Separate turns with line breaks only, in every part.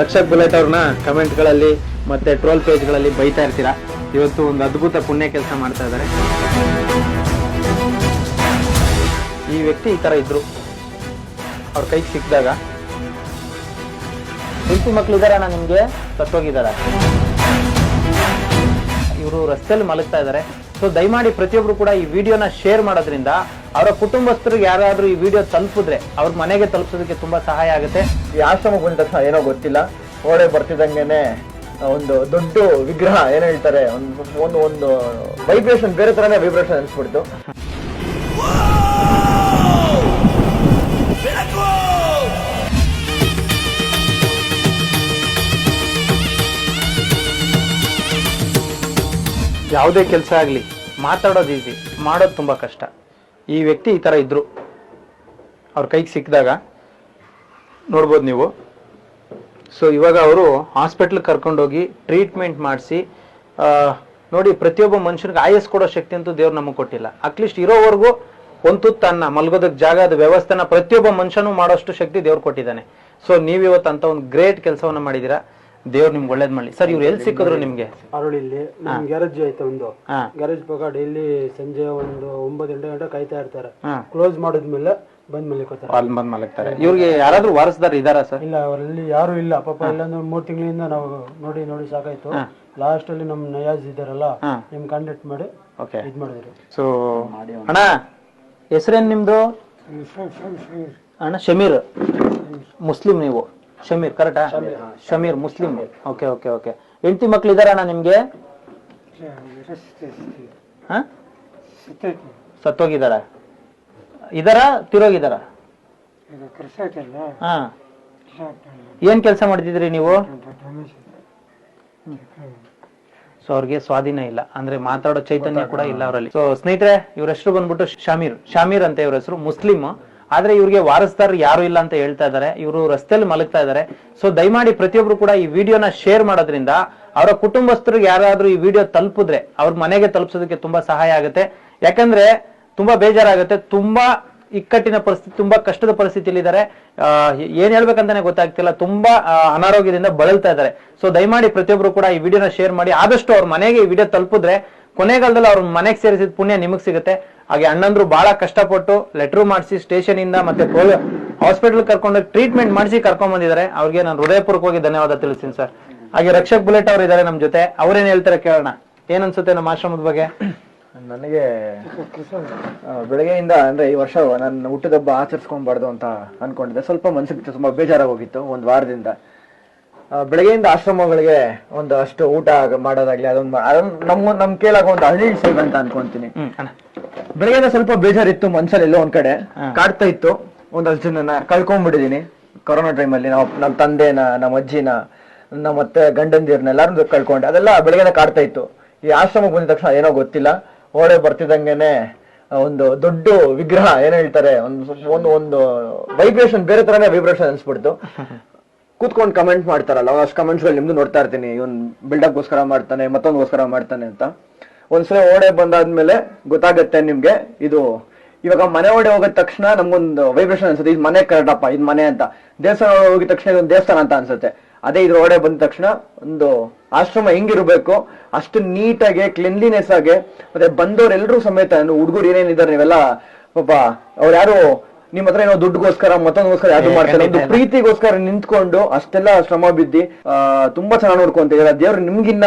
Rakshak bullet ಅವ್ರನ್ನ ಕಮೆಂಟ್ಗಳಲ್ಲಿ ಮತ್ತೆ troll ಪೇಜ್ಗಳಲ್ಲಿ ಬೈತಾ ಇರ್ತೀರಾ. ಇವತ್ತು ಒಂದು ಅದ್ಭುತ ಪುಣ್ಯ ಕೆಲಸ ಮಾಡ್ತಾ ಇದ್ದಾರೆ. ಈ ವ್ಯಕ್ತಿ ಈ ತರ ಇದ್ರು, ಅವ್ರ ಕೈಗೆ ಸಿಕ್ಕಿದಾಗ ಹೆಂಡತಿ ಮಕ್ಳಿದಾರಣ್ಣ ನಿಮ್ಗೆ ಸತ್ತೋಗಿದಾರ, ಇವರು ರಸ್ತೆಯಲ್ಲಿ ಮಲಗ್ತಾ ಇದ್ದಾರೆ. ಸೊ ದಯಮಾಡಿ ಪ್ರತಿಯೊಬ್ರು ಕೂಡ ಈ ವಿಡಿಯೋನ ಶೇರ್ ಮಾಡೋದ್ರಿಂದ ಅವರ ಕುಟುಂಬಸ್ಥರಿಗೆ ಯಾರಾದ್ರೂ ಈ ವಿಡಿಯೋ ತಲುಪಿದ್ರೆ ಅವ್ರ ಮನೆಗೆ ತಲುಪಿಸೋದಕ್ಕೆ ತುಂಬಾ ಸಹಾಯ ಆಗುತ್ತೆ.
ಈ ಆಶ್ರಮಕ್ಕೆ ಬಂದ ತಕ್ಷಣ ಏನೋ ಗೊತ್ತಿಲ್ಲ, ಓಡೆ ಬರ್ತಿದ್ದಂಗೆನೆ ಒಂದು ದೊಡ್ಡ ವಿಗ್ರಹ ಏನ್ ಹೇಳ್ತಾರೆ, ಒಂದು ವೈಬ್ರೇಷನ್ ಬೇರೆ ತರನೇ ವೈಬ್ರೇಷನ್ ಅನ್ಸ್ಬಿಡ್ತು.
ಯಾವುದೇ ಕೆಲಸ ಆಗ್ಲಿ ಮಾತಾಡೋದು ಈಸಿ, ಮಾಡೋದು ತುಂಬಾ ಕಷ್ಟ. ಈ ವ್ಯಕ್ತಿ ಈ ತರ ಇದ್ರು, ಅವ್ರ ಕೈಗೆ ಸಿಕ್ಕಿದಾಗ ನೋಡ್ಬೋದು ನೀವು. ಸೊ ಇವಾಗ ಅವರು ಹಾಸ್ಪಿಟ್ಲ್ ಕರ್ಕೊಂಡೋಗಿ ಟ್ರೀಟ್ಮೆಂಟ್ ಮಾಡಿಸಿ ನೋಡಿ, ಪ್ರತಿಯೊಬ್ಬ ಮನುಷ್ಯನಿಗೆ ಆಯಸ್ ಕೊಡೋ ಶಕ್ತಿ ಅಂತೂ ದೇವ್ರು ನಮಗೆ ಕೊಟ್ಟಿಲ್ಲ. ಅಟ್ಲೀಸ್ಟ್ ಇರೋವರೆಗೂ ಒಂದು ತುತ್ತು ಅನ್ನ ಮಲ್ಗೋದಕ್ಕೆ ಜಾಗದ ವ್ಯವಸ್ಥೆನ ಪ್ರತಿಯೊಬ್ಬ ಮನುಷ್ಯನೂ ಮಾಡೋಷ್ಟು ಶಕ್ತಿ ದೇವ್ರು ಕೊಟ್ಟಿದ್ದಾನೆ. ಸೊ ನೀವಿವತ್ತು ಅಂತ ಒಂದು ಗ್ರೇಟ್ ಕೆಲಸವನ್ನ ಮಾಡಿದೀರಾ, ದೇವ್ರು ನಿಮ್ಗೆ ಒಳ್ಳೇದ್ ಮಾಡ್ಲಿ. ಸರ್ ಇವ್ರು ಎಲ್ಲಿ ಸಿಕ್ಕಿದ್ರು ನಿಮ್ಗೆ?
ಅರಳಿಲ್ಲಿ ನಮ್ ಗ್ಯಾರೇಜ್ ಐತೆ, ಒಂದು ಗ್ಯಾರೇಜ್ ಪಕ್ಕ ಡೈಲಿ ಸಂಜೆ ಒಂದು 9-8 ಗಂಟೆ ಕಾಯ್ತಾ ಇರ್ತಾರೆ. ಕ್ಲೋಸ್ ಮಾಡಿದ್ಮೇಲೆ ಬಂದ್ ಮಲಿಕೋತಾರೆ,
ಅಲ್ಲಿ ಬಂದ್ ಮಲಗ್ತಾರೆ. ಇವ್ರಿಗೆ ಯಾರಾದ್ರೂ ವಾರಸ್ದಾರ ಇದಾರ ಸರ್?
ಇಲ್ಲ, ಅವರಲ್ಲಿ ಯಾರು ಇಲ್ಲ ಪಾಪ. ಇಲ್ಲಾಂದ್ರೆ 3 ತಿಂಗಳಿಂದ ನಾವು ನೋಡಿ ನೋಡಿ ಸಾಕಾಯ್ತು. ಲಾಸ್ಟ್ ಅಲ್ಲಿ ನಮ್ ನಯಾಜ್ ಇದಾರಲ್ಲ, ನಿಮ್ ಕಾಂಟ್ಯಾಕ್ಟ್ ಮಾಡಿ ಇದ್ ಮಾಡಿದ್ರು.
ಸೊ ಅಣ್ಣ ಹೆಸರೇನ್ ನಿಮ್ದು? ಅಣ್ಣ ಶಮೀರ್, ಮುಸ್ಲಿಂ ನೀವು? ಶಮೀರ್ ಕರೆಕ್ಟಾ? Shameer Muslim. Okay okay okay. ಹೆಂಡತಿ ಮಕ್ಳು ಇದಾರ ಅಣ್ಣ ನಿಮ್ಗೆ? ಸತ್ತೋಗಿದಾರ? ಇದಾರ ತಿರೋಗಿದಾರ? ಹಾ. ಏನ್ ಕೆಲಸ ಮಾಡ್ತಿದ್ರಿ ನೀವು? ಸೊ ಅವ್ರಿಗೆ ಸ್ವಾಧೀನ ಇಲ್ಲ, ಅಂದ್ರೆ ಮಾತಾಡೋ ಚೈತನ್ಯ ಕೂಡ ಇಲ್ಲ ಅವರಲ್ಲಿ. ಸೊ ಸ್ನೇಹಿತರೆ, ಇವ್ರ ಹೆಸರು ಬಂದ್ಬಿಟ್ಟು ಶಾಮೀರ್ ಅಂತ ಇವ್ರ ಹೆಸರು, ಮುಸ್ಲಿಂ. ಆದ್ರೆ ಇವ್ರಿಗೆ ವಾರಸ್ದಾರ್ ಯಾರು ಇಲ್ಲ ಅಂತ ಹೇಳ್ತಾ ಇದಾರೆ. ಇವರು ರಸ್ತೆಯಲ್ಲಿ ಮಲಗ್ತಾ ಇದಾರೆ. ಸೊ ದಯಮಾಡಿ ಪ್ರತಿಯೊಬ್ರು ಕೂಡ ಈ ವಿಡಿಯೋನ ಶೇರ್ ಮಾಡೋದ್ರಿಂದ ಅವರ ಕುಟುಂಬಸ್ಥರಿಗೆ ಯಾರಾದ್ರೂ ಈ ವಿಡಿಯೋ ತಲುಪಿದ್ರೆ ಅವ್ರ ಮನೆಗೆ ತಲುಪಿಸೋದಕ್ಕೆ ತುಂಬಾ ಸಹಾಯ ಆಗುತ್ತೆ. ಯಾಕಂದ್ರೆ ತುಂಬಾ ಬೇಜಾರಾಗುತ್ತೆ, ತುಂಬಾ ಇಕ್ಕಟ್ಟಿನ ಪರಿಸ್ಥಿತಿ, ತುಂಬಾ ಕಷ್ಟದ ಪರಿಸ್ಥಿತಿಯಲ್ಲಿ ಇದ್ದಾರೆ. ಏನ್ ಹೇಳ್ಬೇಕಂತಾನೆ ಗೊತ್ತಾಗ್ತಿಲ್ಲ, ತುಂಬಾ ಅನಾರೋಗ್ಯದಿಂದ ಬಳಲ್ತಾ ಇದ್ದಾರೆ. ಸೊ ದಯಮಾಡಿ ಪ್ರತಿಯೊಬ್ರು ಕೂಡ ಈ ವಿಡಿಯೋನ ಶೇರ್ ಮಾಡಿ, ಆದಷ್ಟು ಅವ್ರ ಮನೆಗೆ ಈ ವಿಡಿಯೋ ತಲುಪಿದ್ರೆ ಕೊನೆಗಾಲದಲ್ಲಿ ಅವ್ರ ಮನೆಗೆ ಸೇರಿಸಿದ ಪುಣ್ಯ ನಿಮಗ್ ಸಿಗುತ್ತೆ. ಹಾಗೆ ಅಣ್ಣಂದ್ರು ಬಹಳ ಕಷ್ಟಪಟ್ಟು ಲೆಟರ್ ಮಾಡಿಸಿ ಸ್ಟೇಷನ್ ಇಂದ ಮತ್ತೆ ಹಾಸ್ಪಿಟಲ್ ಕರ್ಕೊಂಡೋಗಿ ಟ್ರೀಟ್ಮೆಂಟ್ ಮಾಡಿಸಿ ಕರ್ಕೊಂಡ್ ಬಂದಿದ್ದಾರೆ. ಅವ್ರಿಗೆ ನಾನು ಹೃದಯಪೂರ್ವಕವಾಗಿ ಧನ್ಯವಾದ ತಿಳಿಸ್ತೀನಿ ಸರ್. ಹಾಗೆ ರಕ್ಷಕ್ ಬುಲೆಟ್ ಅವ್ರು ಇದ್ದಾರೆ ನಮ್ ಜೊತೆ, ಅವ್ರೇನ್ ಹೇಳ್ತಾರೆ ಕೇಳೋಣ. ಏನ್ ಅನ್ಸುತ್ತೆ ನಮ್ಮ ಆಶ್ರಮದ ಬಗ್ಗೆ?
ನನಗೆ ಬೆಳಗ್ಗೆಯಿಂದ ಅಂದ್ರೆ ಈ ವರ್ಷ ನನ್ನ ಹುಟ್ಟದಬ್ಬ ಆಚರಿಸ್ಕೊಂಡ್ಬಾರ್ದು ಅಂತ ಅನ್ಕೊಂಡಿದ್ದೆ. ಸ್ವಲ್ಪ ಮನ್ಸಿಗೆ ತುಂಬಾ ಬೇಜಾರಾಗಿ ಹೋಗಿತ್ತು ಒಂದು ವಾರದಿಂದ. ಬೆಳಗ್ಗೆಯಿಂದ ಆಶ್ರಮಗಳಿಗೆ ಒಂದು ಅಷ್ಟು ಊಟ ಮಾಡೋದಾಗ್ಲಿ, ಅದೊಂದು ನಮ್ ಕೇಳಾಗ ಒಂದು ಹಳ್ಳಿ ಸೇವೆ ಅಂತ ಅನ್ಕೊಂತೀನಿ. ಬೆಳಗ್ಗೆಯಿಂದ ಸ್ವಲ್ಪ ಬೇಜಾರಿತ್ತು ಮನ್ಸಲ್ಲಿ, ಎಲ್ಲೋ ಒಂದ್ ಕಡೆ ಕಾಡ್ತಾ ಇತ್ತು. ಒಂದಷ್ಟು ಜನನ ಕಳ್ಕೊಂಡ್ಬಿಟ್ಟಿದೀನಿ ಕೊರೋನಾ ಟೈಮಲ್ಲಿ. ನಮ್ಮ ತಂದೆನ, ನಮ್ಮ ಅಜ್ಜಿನ, ನಮ್ಮ ಮತ್ತೆ ಗಂಡಂದಿರ್ನ ಎಲ್ಲಾರು ಕಳ್ಕೊಂಡೆ. ಅದೆಲ್ಲ ಬೆಳಗ್ಗೆನ ಕಾಡ್ತಾ ಇತ್ತು. ಈ ಆಶ್ರಮಕ್ಕೆ ಬಂದ ತಕ್ಷಣ ಏನೋ ಗೊತ್ತಿಲ್ಲ, ಓಡೆ ಬರ್ತಿದ್ದಂಗೆನೆ ಒಂದು ದೊಡ್ಡ ವಿಗ್ರಹ ಏನ್ ಹೇಳ್ತಾರೆ, ಒಂದು ವೈಬ್ರೇಷನ್ ಬೇರೆ ತರನೇ ವೈಬ್ರೇಷನ್ ಅನ್ಸ್ಬಿಡ್ತು. ಕೂತ್ಕೊಂಡು ಕಮೆಂಟ್ ಮಾಡ್ತಾರಲ್ಲ, ಅಷ್ಟು ಕಮೆಂಟ್ಸ್ ಗಳು ನಿಮ್ದು ನೋಡ್ತಾ ಇರ್ತೀನಿ. ಇವನ್ ಬಿಲ್ಡಪ್ ಗೋಸ್ಕರ ಮಾಡ್ತಾನೆ, ಮತ್ತೊಂದಗೋಸ್ಕರ ಮಾಡ್ತಾನೆ ಅಂತ. ಒಂದ್ಸಲ ಓಡೆ ಬಂದಾದ್ಮೇಲೆ ಗೊತ್ತಾಗತ್ತೆ ನಿಮ್ಗೆ. ಇದು ಇವಾಗ ಮನೆ ಒಡೆ ಹೋಗಿದ ತಕ್ಷಣ ನಮ್ಗೊಂದು ವೈಬ್ರೇಷನ್ ಅನ್ಸುತ್ತೆ, ಇದು ಮನೆ ಕರೆಕ್ಟಪ್ಪ, ಇದು ಮನೆ ಅಂತ. ದೇವಸ್ಥಾನ ಹೋಗಿದ ತಕ್ಷಣ ಇದೊಂದು ದೇವಸ್ಥಾನ ಅಂತ ಅನ್ಸುತ್ತೆ. ಅದೇ ಇದ್ರ ಒಡೆ ಬಂದ ತಕ್ಷಣ ಒಂದು ಆಶ್ರಮ ಹೆಂಗಿರ್ಬೇಕು ಅಷ್ಟು ನೀಟಾಗಿ, ಕ್ಲೀನ್ಲಿನೆಸ್ ಆಗಿ, ಮತ್ತೆ ಬಂದವ್ರೆಲ್ರೂ ಸಮೇತ ಹುಡುಗರು ಏನೇನಿದ್ದಾರೆ ನೀವೆಲ್ಲ ಪಾಪ ಅವ್ರು ಯಾರು ನಿಮ್ ಹತ್ರ ಏನೋ ದುಡ್ಡುಗೋಸ್ಕರ ಮತ್ತೊಂದಗೋಸ್ಕರ ಯಾರು ಮಾಡ್ತಾರೆ, ಒಂದು ಪ್ರೀತಿಗೋಸ್ಕರ ನಿಂತ್ಕೊಂಡು ಅಷ್ಟೆಲ್ಲ ಶ್ರಮ ಬಿದ್ದಿ ತುಂಬಾ ಚೆನ್ನಾಗಿ ನೋಡ್ಕೊಂತಿದ್ದೀರಾ. ದೇವ್ರು ನಿಮ್ಗಿನ್ನ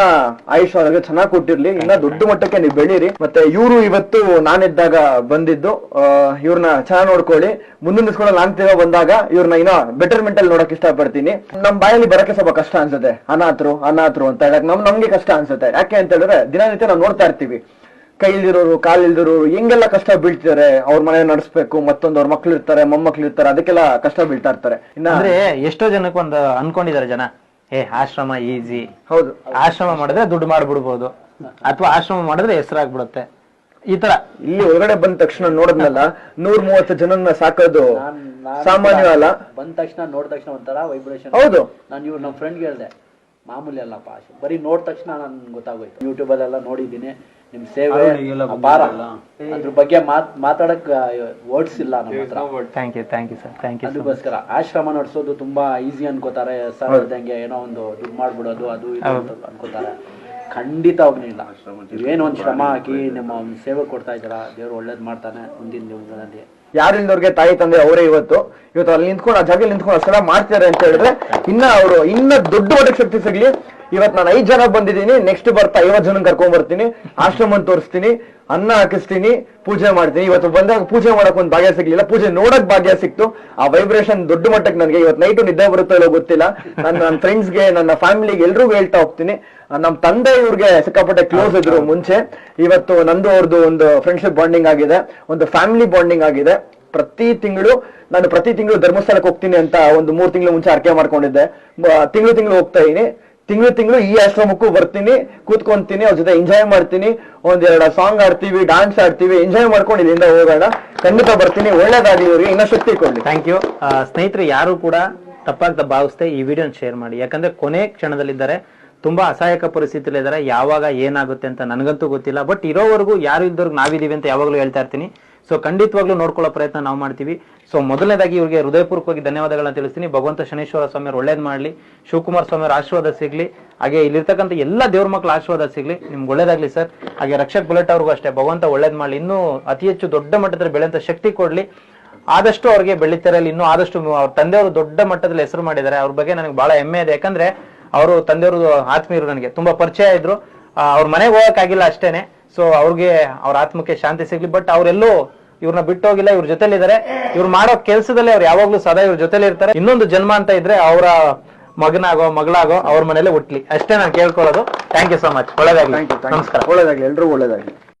ಆಯುಷ್ ಅವ್ರಿಗೆ ಚೆನ್ನಾಗಿ ಕೊಟ್ಟಿರ್ಲಿ, ಇನ್ನ ದೊಡ್ಡ ಮಟ್ಟಕ್ಕೆ ನೀವು ಬೆಳೀರಿ. ಮತ್ತೆ ಇವ್ರು ಇವತ್ತು ನಾನಿದ್ದಾಗ ಬಂದಿದ್ದು, ಇವ್ರನ್ನ ಚೆನ್ನಾಗಿ ನೋಡ್ಕೊಳ್ಳಿ. ಮುಂದಿನ ದಿವಸಗಳು ನಾನ್ ತಿರ್ಗಾ ಬಂದಾಗ ಇವ್ರನ್ನ ಇನ್ನ ಬೆಟರ್ಮೆಂಟ್ ಅಲ್ಲಿ ನೋಡಕ್ ಇಷ್ಟ ಪಡ್ತೀನಿ. ನಮ್ ಬಾಯಲ್ಲಿ ಬರಕ್ಕೆ ಸ್ವಲ್ಪ ಕಷ್ಟ ಅನ್ಸುತ್ತೆ, ಅನಾಥರು ಅಂತ ಹೇಳಕ್ ನಮ್ಗೆ ಕಷ್ಟ ಅನ್ಸುತ್ತೆ. ಯಾಕೆ ಅಂತ ಹೇಳಿದ್ರೆ ದಿನನಿತ್ಯ ನಾವು ನೋಡ್ತಾ ಇರ್ತೀವಿ, ಕೈಲಿರೋರು ಕಾಲಿಲ್ದಿರೋರು ಹೆಂಗೆಲ್ಲ ಕಷ್ಟ ಬೀಳ್ತಿದ್ದಾರೆ. ಅವ್ರ ಮನೆ ನಡೆಸ್ಬೇಕು, ಮತ್ತೊಂದು ಅವ್ರ ಮಕ್ಳು ಇರ್ತಾರೆ, ಮೊಮ್ಮಕ್ಳು ಇರ್ತಾರೆ, ಅದಕ್ಕೆಲ್ಲ ಕಷ್ಟ ಬೀಳ್ತಾ ಇರ್ತಾರೆ.
ಅಂದ್ರೆ ಎಷ್ಟೋ ಜನಕ್ಕೆ ಒಂದು ಅನ್ಕೊಂಡಿದ್ದಾರೆ ಜನ, ಆಶ್ರಮ ಈಸಿ,
ಹೌದು,
ಆಶ್ರಮ ಮಾಡಿದ್ರೆ ದುಡ್ಡು ಮಾಡ್ಬಿಡ್ಬೋದು, ಅಥವಾ ಆಶ್ರಮ ಮಾಡಿದ್ರೆ ಹೆಸರಾಗ್ಬಿಡುತ್ತೆ, ಈ ತರ.
ಇಲ್ಲಿ ಒಳಗಡೆ ಬಂದ ತಕ್ಷಣ ನೋಡಿದ್ನಲ್ಲ, 130 ಜನನ್ನ ಸಾಕೋದು ಸಾಮಾನ್ಯ ಅಲ್ಲ.
ಬಂದ ತಕ್ಷಣ ನೋಡಿದ ತಕ್ಷಣ ಒಂಥರ ವೈಬ್ರೇಷನ್.
ಹೌದು,
ನಾನು ಇವ್ರು ನಮ್ಮ ಫ್ರೆಂಡ್ಗೆ ಹೇಳ್ದೆ, ಮಾಮೂಲಿ ಅಲ್ಲಪ್ಪ, ಬರೀ ನೋಡಿದ ತಕ್ಷಣ ನನ್ಗೆ ಗೊತ್ತಾಗೋಯ್ತು. ಯೂಟ್ಯೂಬಲ್ಲೆಲ್ಲ ನೋಡಿದ್ದೀನಿ, ನಿಮ್ ಸೇವೆ ಅಪಾರ. ಅದ್ರ ಬಗ್ಗೆ ಮಾತಾಡಕ್ ವರ್ಡ್ಸ್ ಇಲ್ಲ ನಮ್ಮ ಹತ್ರ.
Thank you sir, thank you.
ಅದಕ್ಕೋಸ್ಕರ ಆಶ್ರಮ ನಡೆಸೋದು ತುಂಬಾ ಈಸಿ ಅನ್ಕೋತಾರೆ ಸರ್, ಹೇಳ್ದಂಗೆ ಏನೋ ಒಂದು ದುಡ್ಡು ಮಾಡ್ಬಿಡೋದು ಅದು ಇದು ಅಂತ ಅನ್ಕೋತಾರೆ. ಖಂಡಿತವಾಗ್ಲೂ ಇಲ್ಲ. ಏನೋ ಒಂದು ಶ್ರಮ ಹಾಕಿ ನಿಮ್ಮ ಒಂದು ಸೇವೆ ಕೊಡ್ತಾ ಇದ್ದೀರಾ, ದೇವ್ರು ಒಳ್ಳೇದ್ ಮಾಡ್ತಾನೆ ಮುಂದಿನ ದಿನಗಳಲ್ಲಿ.
ಯಾರಿಂದವ್ರಿಗೆ ತಾಯಿ ತಂದೆ ಅವರೇ ಇವತ್ತು ಅಲ್ಲಿ ನಿಂತ್ಕೊಂಡು ಆ ಜಾಗದಲ್ಲಿ ನಿಂತ್ಕೊಂಡು ಅಷ್ಟೆಲ್ಲ ಮಾಡ್ತಾರೆ ಅಂತ ಹೇಳಿದ್ರೆ ಇನ್ನ ದೊಡ್ಡ ಮಟ್ಟಕ್ಕೆ ಶಕ್ತಿ ಸಿಗ್ಲಿ. ಇವತ್ತು ನಾನು 5 ಜನ ಬಂದಿದ್ದೀನಿ, ನೆಕ್ಸ್ಟ್ ಬರ್ತಾ 50 ಜನ ಕರ್ಕೊಂಡ್ ಬರ್ತೀನಿ, ಆಶ್ರಮ ತೋರಿಸ್ತೀನಿ, ಅನ್ನ ಹಾಕಿಸ್ತೀನಿ, ಪೂಜೆ ಮಾಡ್ತೀನಿ. ಇವತ್ತು ಬಂದಾಗ ಪೂಜೆ ಮಾಡಕ್ ಒಂದು ಭಾಗ್ಯ ಸಿಗ್ಲಿಲ್ಲ, ಪೂಜೆ ನೋಡಕ್ ಭಾಗ್ಯ ಸಿಕ್ತು. ಆ ವೈಬ್ರೇಷನ್ ದೊಡ್ಡ ಮಟ್ಟಕ್ಕೆ ನನಗೆ ಇವತ್ತು ನೈಟು ನಿದ್ದೆ ಬರುತ್ತೋ ಇಲ್ಲೋ ಗೊತ್ತಿಲ್ಲ. ನನ್ನ ಫ್ರೆಂಡ್ಸ್ಗೆ, ನನ್ನ ಫ್ಯಾಮಿಲಿಗೆ ಎಲ್ರಿಗೂ ಹೇಳ್ತಾ ಹೋಗ್ತೀನಿ. ನಮ್ಮ ತಂದೆ ಇವ್ರಿಗೆ ಸಿಕ್ಕಾಪಟ್ಟೆ ಕ್ಲೋಸ್ ಇದ್ರು ಮುಂಚೆ. ಇವತ್ತು ನಂದು ಅವ್ರದ್ದು ಒಂದು ಫ್ರೆಂಡ್ಶಿಪ್ ಬಾಂಡಿಂಗ್ ಆಗಿದೆ, ಒಂದು ಫ್ಯಾಮಿಲಿ ಬಾಂಡಿಂಗ್ ಆಗಿದೆ. ಪ್ರತಿ ತಿಂಗಳು ಧರ್ಮಸ್ಥಳಕ್ಕೆ ಹೋಗ್ತೀನಿ ಅಂತ ಒಂದು 3 ತಿಂಗಳು ಮುಂಚೆ ಅರ್ಕೆ ಮಾಡ್ಕೊಂಡಿದ್ದೆ. ತಿಂಗಳು ಹೋಗ್ತಾ ಇದೀನಿ. ತಿಂಗಳು ಈ ಆಶ್ರಮಕ್ಕೂ ಬರ್ತೀನಿ, ಕೂತ್ಕೊಂತೀನಿ, ಅವ್ರ ಜೊತೆ ಎಂಜಾಯ್ ಮಾಡ್ತೀನಿ, 1-2 ಸಾಂಗ್ ಆಡ್ತೀವಿ, ಡಾನ್ಸ್ ಆಡ್ತೀವಿ, ಎಂಜಾಯ್ ಮಾಡ್ಕೊಂಡು ಇಲ್ಲಿಂದ ಹೋಗೋಣ. ಖಂಡಿತ ಬರ್ತೀನಿ. ಒಳ್ಳೇದಾಗ್ಲಿ ಇವ್ರಿಗೆ, ಇನ್ನೂ ಶಕ್ತಿ ಕೊಡ್ಲಿ.
Thank you. ಸ್ನೇಹಿತರೆ, ಯಾರು ಕೂಡ ತಪ್ಪಾಗ್ತಾ ಭಾವಿಸ್ತೆ ಈ ವಿಡಿಯೋನ ಶೇರ್ ಮಾಡಿ. ಯಾಕಂದ್ರೆ ಕೊನೆ ಕ್ಷಣದಲ್ಲಿದ್ದಾರೆ, ತುಂಬಾ ಅಸಹಾಯಕ ಪರಿಸ್ಥಿತಿಯಲ್ಲಿ ಇದ್ದಾರೆ. ಯಾವಾಗ ಏನಾಗುತ್ತೆ ಅಂತ ನನಗಂತೂ ಗೊತ್ತಿಲ್ಲ. ಬಟ್ ಇರೋವರೆಗೂ ಯಾರು ಇದ್ದವ್ರಿಗೆ ನಾವಿದೀವಿ ಅಂತ ಯಾವಾಗಲೂ ಹೇಳ್ತಾ ಇರ್ತೀನಿ. ಸೊ ಖಂಡಿತವಾಗ್ಲೂ ನೋಡ್ಕೊಳ್ಳೋ ಪ್ರಯತ್ನ ನಾವು ಮಾಡ್ತೀವಿ. ಸೊ ಮೊದಲನೇದಾಗಿ ಇವ್ರಿಗೆ ಹೃದಯಪೂರ್ವಕವಾಗಿ ಧನ್ಯವಾದಗಳನ್ನ ತಿಳಿಸ್ತೀನಿ. ಭಗವಂತ ಶನೇಶ್ವರ ಸ್ವಾಮಿಯವ್ರು ಒಳ್ಳೇದ್ ಮಾಡ್ಲಿ, ಶಿವಕುಮಾರ್ ಸ್ವಾಮಿಯವ್ರ ಆಶೀರ್ವಾದ ಸಿಗ್ಲಿ, ಹಾಗೆ ಇಲ್ಲಿರ್ತಕ್ಕಂಥ ಎಲ್ಲ ದೇವ್ರ ಮಕ್ಕಳ ಆಶೀರ್ವಾದ ಸಿಗ್ಲಿ. ನಿಮ್ಗೆ ಒಳ್ಳೇದಾಗ್ಲಿ ಸರ್. ಹಾಗೆ ರಕ್ಷಕ್ ಬುಲೆಟ್ ಅವ್ರಿಗೂ ಅಷ್ಟೇ, ಭಗವಂತ ಒಳ್ಳೇದ್ ಮಾಡ್ಲಿ, ಇನ್ನೂ ಅತಿ ಹೆಚ್ಚು ದೊಡ್ಡ ಮಟ್ಟದಲ್ಲಿ ಬೆಳೆಯಂತ ಶಕ್ತಿ ಕೊಡ್ಲಿ. ಆದಷ್ಟು ಅವ್ರಿಗೆ ಬೆಳಿತಾರಲ್ಲಿ ಇನ್ನೂ ಆದಷ್ಟು ಅವ್ರ ತಂದೆಯವರು ದೊಡ್ಡ ಮಟ್ಟದಲ್ಲಿ ಹೆಸರು ಮಾಡಿದ್ದಾರೆ. ಅವ್ರ ಬಗ್ಗೆ ನನಗೆ ಬಹಳ ಹೆಮ್ಮೆ ಇದೆ. ಯಾಕಂದ್ರೆ ಅವರು ತಂದೆಯವರು ಆತ್ಮೀಯರು, ನನಗೆ ತುಂಬಾ ಪರಿಚಯ ಇದ್ರು. ಅವ್ರ ಮನೆಗೆ ಹೋಗಕ್ಕಾಗಿಲ್ಲ ಅಷ್ಟೇನೆ. ಸೊ ಅವ್ರಿಗೆ ಅವ್ರ ಆತ್ಮಕ್ಕೆ ಶಾಂತಿ ಸಿಗ್ಲಿ. ಬಟ್ ಅವರೆಲ್ಲೂ ಇವ್ರನ್ನ ಬಿಟ್ಟು ಹೋಗಿಲ್ಲ, ಇವ್ರ ಜೊತೆಲಿ ಇದಾರೆ. ಇವ್ರು ಮಾಡೋ ಕೆಲಸದಲ್ಲಿ ಅವ್ರು ಯಾವಾಗ್ಲೂ ಸದಾ ಇವ್ರ ಜೊತೆಲಿ ಇರ್ತಾರೆ. ಇನ್ನೊಂದು ಜನ್ಮ ಅಂತ ಇದ್ರೆ ಅವರ ಮಗನಾಗೋ ಮಗಳಾಗೋ ಅವ್ರ ಮನೇಲೆ ಹುಟ್ಲಿ, ಅಷ್ಟೇ ನಾನು ಕೇಳ್ಕೊಳ್ಳೋದು. Thank you so much. ಒಳ್ಳೇದಾಗ್ಲಿ. ನಮಸ್ಕಾರ.
ಒಳ್ಳೇದಾಗ್ಲಿ, ಎಲ್ರಿಗೂ ಒಳ್ಳೇದಾಗ್ಲಿ.